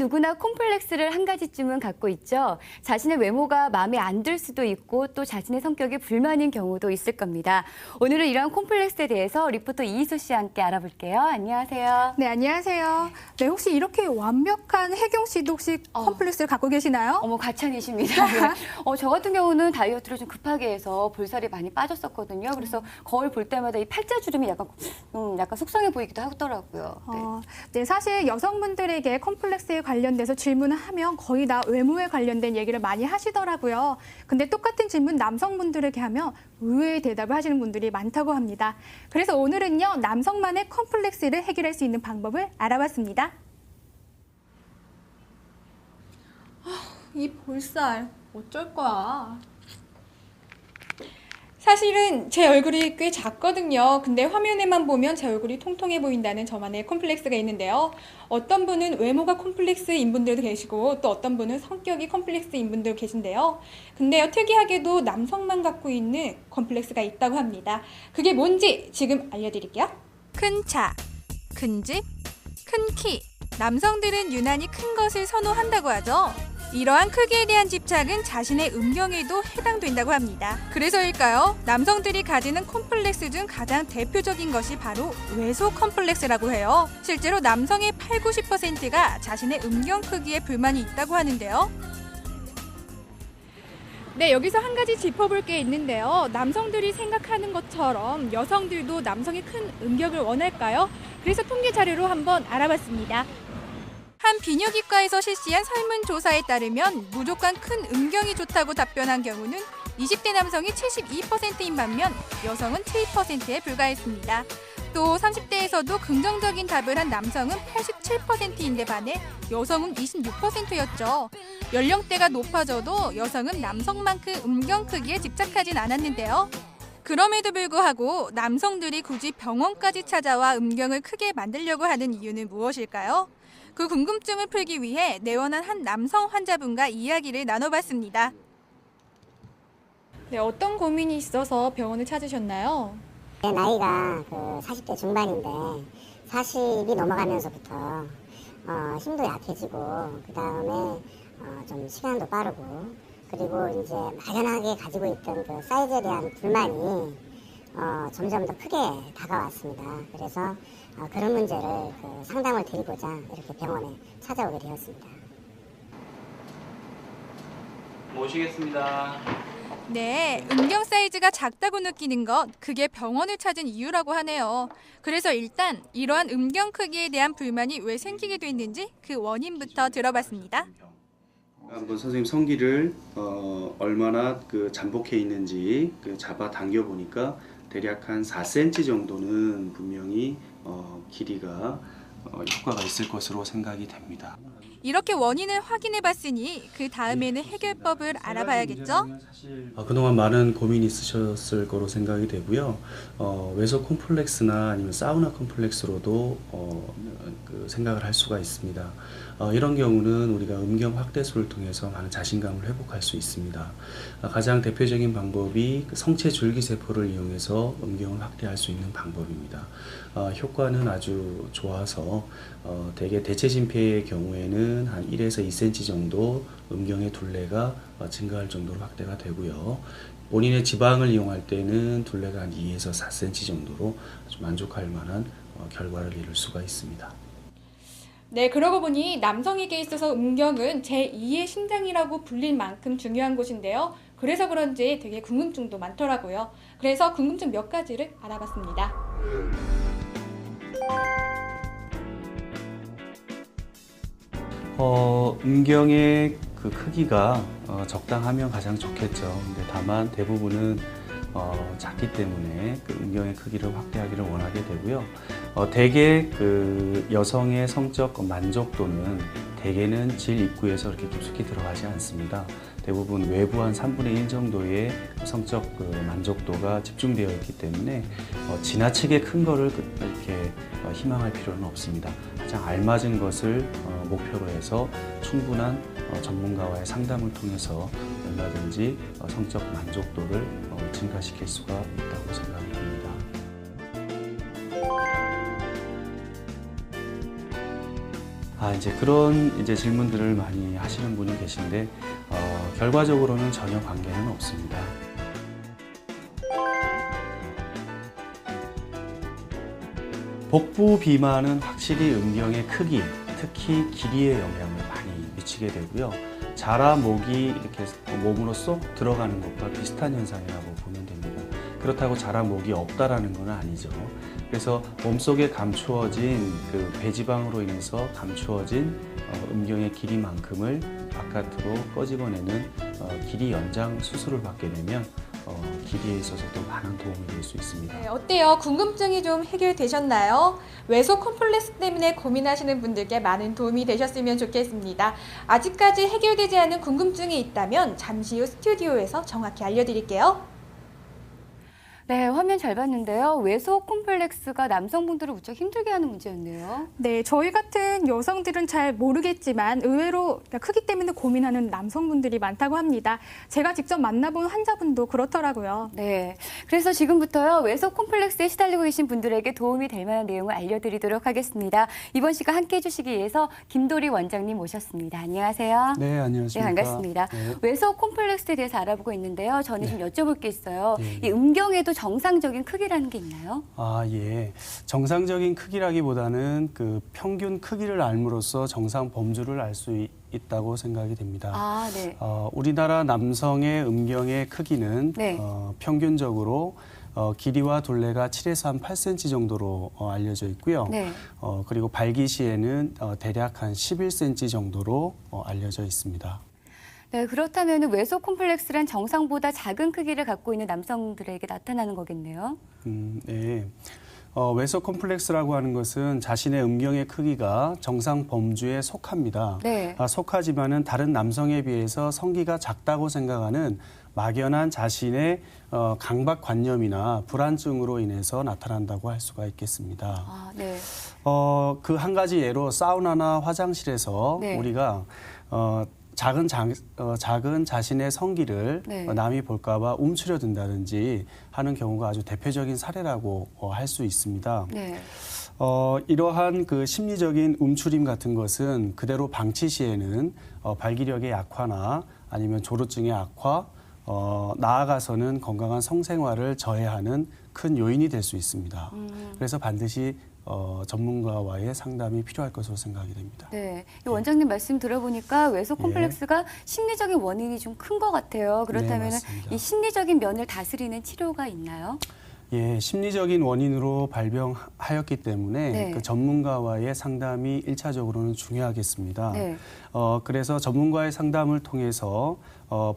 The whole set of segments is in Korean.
누구나 콤플렉스를 한 가지쯤은 갖고 있죠. 자신의 외모가 마음에 안 들 수도 있고 또 자신의 성격이 불만인 경우도 있을 겁니다. 오늘은 이런 콤플렉스에 대해서 리포터 이희수 씨와 함께 알아볼게요. 안녕하세요. 네, 안녕하세요. 네, 혹시 이렇게 완벽한 혜경 씨도 혹시 콤플렉스를 갖고 계시나요? 어머, 과찬이십니다. 네. 저 같은 경우는 다이어트를 좀 급하게 해서 볼살이 많이 빠졌었거든요. 그래서 거울 볼 때마다 이 팔자주름이 약간 속상해 보이기도 하더라고요. 네. 네, 사실 여성분들에게 콤플렉스에 관련돼서 질문을 하면 거의 다 외모에 관련된 얘기를 많이 하시더라고요. 근데 똑같은 질문 남성분들에게 하면 의외의 대답을 하시는 분들이 많다고 합니다. 그래서 오늘은요, 남성만의 콤플렉스를 해결할 수 있는 방법을 알아봤습니다. 이 볼살 어쩔 거야. 사실은 제 얼굴이 꽤 작거든요. 근데 화면에만 보면 제 얼굴이 통통해 보인다는 저만의 콤플렉스가 있는데요. 어떤 분은 외모가 콤플렉스인 분들도 계시고 또 어떤 분은 성격이 콤플렉스인 분들도 계신데요. 근데요, 특이하게도 남성만 갖고 있는 콤플렉스가 있다고 합니다. 그게 뭔지 지금 알려드릴게요. 큰 차, 큰 집, 큰 키. 남성들은 유난히 큰 것을 선호한다고 하죠. 이러한 크기에 대한 집착은 자신의 음경에도 해당된다고 합니다. 그래서일까요? 남성들이 가지는 콤플렉스 중 가장 대표적인 것이 바로 외소 콤플렉스라고 해요. 실제로 남성의 80~90%가 자신의 음경 크기에 불만이 있다고 하는데요. 네, 여기서 한 가지 짚어볼 게 있는데요. 남성들이 생각하는 것처럼 여성들도 남성의 큰 음경을 원할까요? 그래서 통계 자료로 한번 알아봤습니다. 한 비뇨기과에서 실시한 설문조사에 따르면 무조건 큰 음경이 좋다고 답변한 경우는 20대 남성이 72%인 반면 여성은 7%에 불과했습니다. 또 30대에서도 긍정적인 답을 한 남성은 87%인데 반해 여성은 26%였죠. 연령대가 높아져도 여성은 남성만큼 음경 크기에 집착하진 않았는데요. 그럼에도 불구하고 남성들이 굳이 병원까지 찾아와 음경을 크게 만들려고 하는 이유는 무엇일까요? 그 궁금증을 풀기 위해 내원한 한 남성 환자분과 이야기를 나눠봤습니다. 네, 어떤 고민이 있어서 병원을 찾으셨나요? 제 나이가 40대 중반인데 40이 넘어가면서부터 힘도 약해지고 그 다음에 좀 시간도 빠르고 그리고 이제 막연하게 가지고 있던 그 사이즈에 대한 불만이 점점 더 크게 다가왔습니다. 그래서 그런 문제를 상담을 드리고자 이렇게 병원에 찾아오게 되었습니다. 모시겠습니다. 네, 음경 사이즈가 작다고 느끼는 것, 그게 병원을 찾은 이유라고 하네요. 그래서 일단 이러한 음경 크기에 대한 불만이 왜 생기게 됐는지 그 원인부터 들어봤습니다. 한번 선생님 성기를 얼마나 잠복해 있는지 잡아 당겨 보니까 대략 한 4cm 정도는 분명히 길이가 효과가 있을 것으로 생각이 됩니다. 이렇게 원인을 확인해봤으니 그 다음에는 해결법을 알아봐야겠죠? 그동안 많은 고민이 있으셨을 거로 생각이 되고요. 외소 콤플렉스나 아니면 사우나 콤플렉스로도 생각을 할 수가 있습니다. 이런 경우는 우리가 음경 확대술을 통해서 많은 자신감을 회복할 수 있습니다. 가장 대표적인 방법이 성체 줄기세포를 이용해서 음경을 확대할 수 있는 방법입니다. 효과는 아주 좋아서 대개 대체진폐의 경우에는 한 1에서 2cm 정도 음경의 둘레가 증가할 정도로 확대가 되고요. 본인의 지방을 이용할 때는 둘레가 한 2에서 4cm 정도로 아주 만족할 만한 결과를 이룰 수가 있습니다. 네, 그러고 보니 남성에게 있어서 음경은 제2의 심장이라고 불릴 만큼 중요한 곳인데요. 그래서 그런지 되게 궁금증도 많더라고요. 그래서 궁금증 몇 가지를 알아봤습니다. 음경의 그 크기가 적당하면 가장 좋겠죠. 근데 다만 대부분은 작기 때문에 그 음경의 크기를 확대하기를 원하게 되고요. 대개 그 여성의 성적 만족도는 대개는 질 입구에서 그렇게 깊숙이 들어가지 않습니다. 대부분 외부 한 3분의 1 정도의 성적 만족도가 집중되어 있기 때문에 지나치게 큰 거를 이렇게 희망할 필요는 없습니다. 가장 알맞은 것을 목표로 해서 충분한 전문가와의 상담을 통해서 얼마든지 성적 만족도를 증가시킬 수가 있다고 생각을 합니다. 이제 그런 이제 질문들을 많이 하시는 분이 계신데 결과적으로는 전혀 관계는 없습니다. 복부 비만은 확실히 음경의 크기, 특히 길이에 영향을 많이 미치게 되고요. 자라 목이 이렇게 몸으로 쏙 들어가는 것과 비슷한 현상이라고 보면 됩니다. 그렇다고 자라 목이 없다라는 건 아니죠. 그래서 몸속에 감추어진 그 배지방으로 인해서 감추어진 음경의 길이만큼을 바깥으로 꺼집어내는 길이 연장 수술을 받게 되면 길이에 있어서도 많은 도움이 될 수 있습니다. 네, 어때요? 궁금증이 좀 해결되셨나요? 외소 콤플렉스 때문에 고민하시는 분들께 많은 도움이 되셨으면 좋겠습니다. 아직까지 해결되지 않은 궁금증이 있다면 잠시 후 스튜디오에서 정확히 알려드릴게요. 네, 화면 잘 봤는데요. 외소 콤플렉스가 남성분들을 무척 힘들게 하는 문제였네요. 네, 저희 같은 여성들은 잘 모르겠지만 의외로 크기 때문에 고민하는 남성분들이 많다고 합니다. 제가 직접 만나본 환자분도 그렇더라고요. 네, 그래서 지금부터요. 외소 콤플렉스에 시달리고 계신 분들에게 도움이 될 만한 내용을 알려드리도록 하겠습니다. 이번 시간 함께해 주시기 위해서 김도리 원장님 모셨습니다. 안녕하세요. 네, 안녕하십니까. 네, 반갑습니다. 네. 외소 콤플렉스에 대해서 알아보고 있는데요. 저는 좀 여쭤볼 게 있어요. 네. 이 음경에도 정상적인 크기라는 게 있나요? 예. 정상적인 크기라기보다는 그 평균 크기를 알므로써 정상 범주를 알 수 있다고 생각이 됩니다. 네. 우리나라 남성의 음경의 크기는 네. 평균적으로 길이와 둘레가 7에서 한 8cm 정도로 알려져 있고요. 네. 그리고 발기시에는 대략 한 11cm 정도로 알려져 있습니다. 네, 그렇다면 외소 콤플렉스란 정상보다 작은 크기를 갖고 있는 남성들에게 나타나는 거겠네요. 네. 외소 콤플렉스라고 하는 것은 자신의 음경의 크기가 정상 범주에 속합니다. 네. 속하지만은 다른 남성에 비해서 성기가 작다고 생각하는 막연한 자신의 강박관념이나 불안증으로 인해서 나타난다고 할 수가 있겠습니다. 네. 그 한 가지 예로 사우나나 화장실에서 네. 우리가 작은 자신의 성기를 네. 남이 볼까봐 움츠려 든다든지 하는 경우가 아주 대표적인 사례라고 할 수 있습니다. 네. 이러한 그 심리적인 움츠림 같은 것은 그대로 방치 시에는 발기력의 약화나 아니면 조루증의 악화, 나아가서는 건강한 성생활을 저해하는 큰 요인이 될 수 있습니다. 그래서 반드시 전문가와의 상담이 필요할 것으로 생각이 됩니다. 네, 이 원장님 말씀 들어보니까 외소 콤플렉스가 심리적인 원인이 좀 큰 것 같아요. 그렇다면 맞습니다. 이 심리적인 면을 다스리는 치료가 있나요? 예, 심리적인 원인으로 발병하였기 때문에 네. 그 전문가와의 상담이 1차적으로는 중요하겠습니다. 네. 그래서 전문가의 상담을 통해서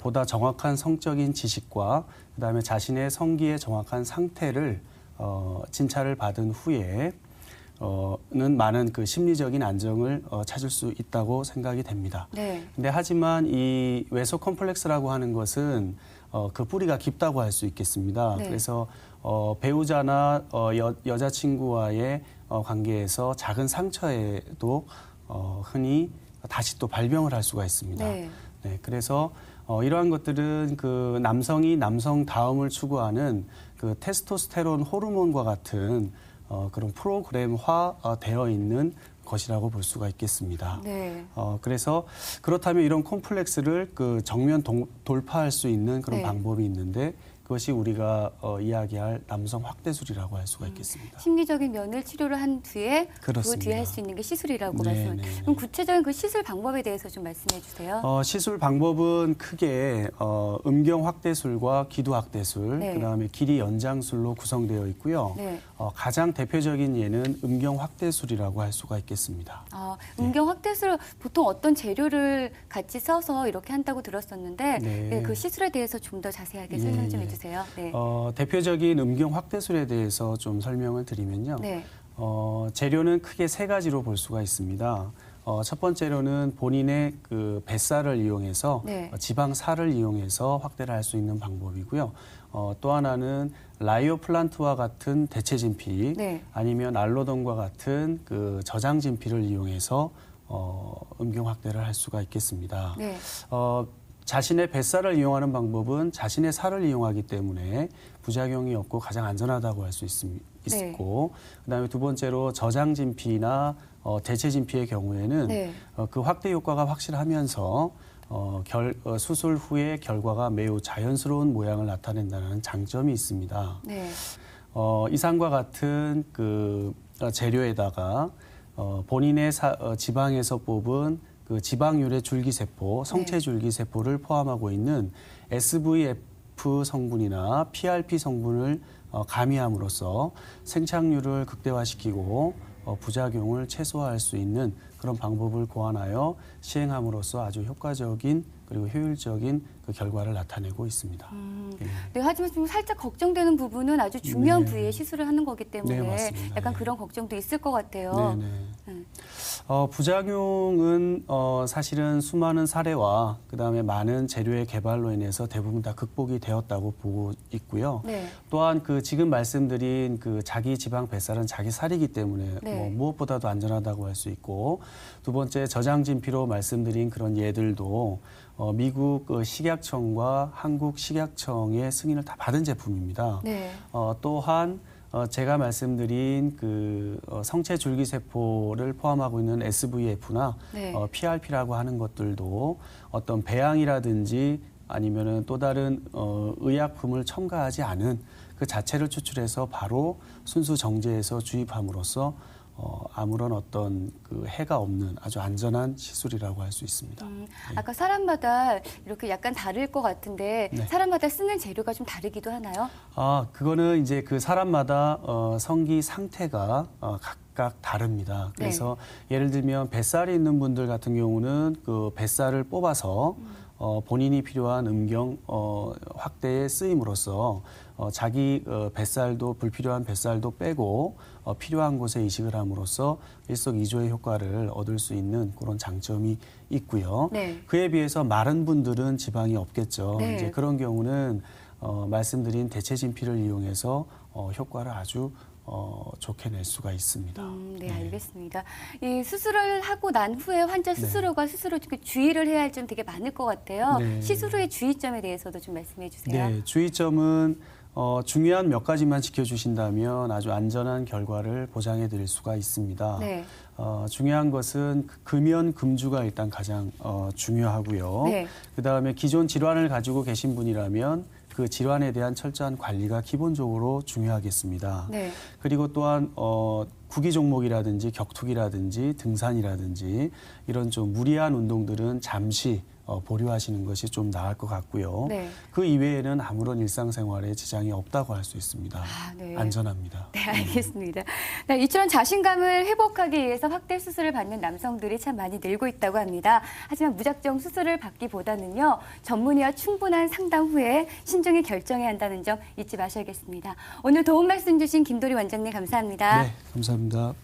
보다 정확한 성적인 지식과 그다음에 자신의 성기의 정확한 상태를 진찰을 받은 후에 는 많은 그 심리적인 안정을 찾을 수 있다고 생각이 됩니다. 네. 근데 하지만 이 외소 콤플렉스라고 하는 것은 그 뿌리가 깊다고 할 수 있겠습니다. 네. 그래서 배우자나 여자친구와의 관계에서 작은 상처에도 흔히 다시 또 발병을 할 수가 있습니다. 네. 네, 그래서 이러한 것들은 그 남성이 남성다움을 추구하는 그 테스토스테론 호르몬과 같은 그런 프로그램화 되어 있는 것이라고 볼 수가 있겠습니다. 네. 그래서 그렇다면 이런 콤플렉스를 그 정면 돌파할 수 있는 그런 네. 방법이 있는데 그것이 우리가 이야기할 남성 확대술이라고 할 수가 있겠습니다. 심리적인 면을 치료를 한 뒤에 그 그렇습니다. 뒤에 할 수 있는 게 시술이라고 네, 말씀을. 네, 네. 그럼 구체적인 그 시술 방법에 대해서 좀 말씀해 주세요. 시술 방법은 크게 음경 확대술과 기두 확대술, 네. 그다음에 길이 연장술로 구성되어 있고요. 네. 가장 대표적인 예는 음경 확대술이라고 할 수가 있겠습니다. 음경 확대술 보통 어떤 재료를 같이 써서 이렇게 한다고 들었었는데 네. 네, 그 시술에 대해서 좀 더 자세하게 설명 좀 예, 예. 해주세요. 네. 대표적인 음경 확대술에 대해서 좀 설명을 드리면요. 네. 재료는 크게 세 가지로 볼 수가 있습니다. 첫 번째로는 본인의 그 뱃살을 이용해서 네. 지방살을 이용해서 확대를 할 수 있는 방법이고요. 또 하나는 라이오플란트와 같은 대체 진피, 네. 아니면 알로돈과 같은 그 저장 진피를 이용해서 음경 확대를 할 수가 있겠습니다. 네. 자신의 뱃살을 이용하는 방법은 자신의 살을 이용하기 때문에 부작용이 없고 가장 안전하다고 할 수 있고, 그다음에 두 번째로 저장 진피나 대체 진피의 경우에는 네. 그 확대 효과가 확실하면서 수술 후에 결과가 매우 자연스러운 모양을 나타낸다는 장점이 있습니다. 네. 이상과 같은 그 재료에다가 본인의 지방에서 뽑은 그 지방유래 줄기세포, 성체 줄기세포를 포함하고 있는 SVF 성분이나 PRP 성분을 가미함으로써 생착률을 극대화시키고 부작용을 최소화할 수 있는 그런 방법을 고안하여 시행함으로써 아주 효과적인 그리고 효율적인 그 결과를 나타내고 있습니다. 네, 하지만 좀 살짝 걱정되는 부분은 아주 중요한 네. 부위에 시술을 하는 거기 때문에 네, 맞습니다. 약간 네. 그런 걱정도 있을 것 같아요. 네네. 부작용은 사실은 수많은 사례와 그다음에 많은 재료의 개발로 인해서 대부분 다 극복이 되었다고 보고 있고요. 네. 또한 그 지금 말씀드린 그 자기 지방 뱃살은 자기 살이기 때문에 네. 무엇보다도 안전하다고 할 수 있고, 두 번째 저장 진피로 말씀드린 그런 예들도 미국 식약청과 한국 식약청의 승인을 다 받은 제품입니다. 네. 또한 제가 말씀드린 그 성체 줄기세포를 포함하고 있는 SVF나 네. PRP라고 하는 것들도 어떤 배양이라든지 아니면은 또 다른 의약품을 첨가하지 않은 그 자체를 추출해서 바로 순수 정제해서 주입함으로써 아무런 어떤 그 해가 없는 아주 안전한 시술이라고 할 수 있습니다. 아까 사람마다 이렇게 약간 다를 것 같은데 네. 사람마다 쓰는 재료가 좀 다르기도 하나요? 그거는 이제 그 사람마다 성기 상태가 각각 다릅니다. 그래서 예를 들면 뱃살이 있는 분들 같은 경우는 그 뱃살을 뽑아서 본인이 필요한 음경 확대에 쓰임으로써 자기 뱃살도 불필요한 뱃살도 빼고 필요한 곳에 이식을 함으로써 일석이조의 효과를 얻을 수 있는 그런 장점이 있고요. 네. 그에 비해서 마른 분들은 지방이 없겠죠. 네. 이제 그런 경우는 말씀드린 대체 진피를 이용해서 효과를 아주 좋게 낼 수가 있습니다. 네, 알겠습니다. 이 수술을 하고 난 후에 환자 스스로가 스스로 좀 주의를 해야 할 점 되게 많을 것 같아요. 네. 시술 후의 주의점에 대해서도 좀 말씀해 주세요. 네, 주의점은 중요한 몇 가지만 지켜주신다면 아주 안전한 결과를 보장해 드릴 수가 있습니다. 네. 중요한 것은 금연 금주가 일단 가장 중요하고요. 네. 그다음에 기존 질환을 가지고 계신 분이라면 그 질환에 대한 철저한 관리가 기본적으로 중요하겠습니다. 네. 그리고 또한 구기 종목이라든지 격투기라든지 등산이라든지 이런 좀 무리한 운동들은 잠시 보류하시는 것이 좀 나을 것 같고요. 네. 그 이외에는 아무런 일상생활에 지장이 없다고 할 수 있습니다. 네. 안전합니다. 네, 알겠습니다. 네, 이처럼 자신감을 회복하기 위해서 확대 수술을 받는 남성들이 참 많이 늘고 있다고 합니다. 하지만 무작정 수술을 받기보다는요, 전문의와 충분한 상담 후에 신중히 결정해야 한다는 점 잊지 마셔야겠습니다. 오늘 도움 말씀 주신 김도리 원장님 감사합니다. 네, 감사합니다.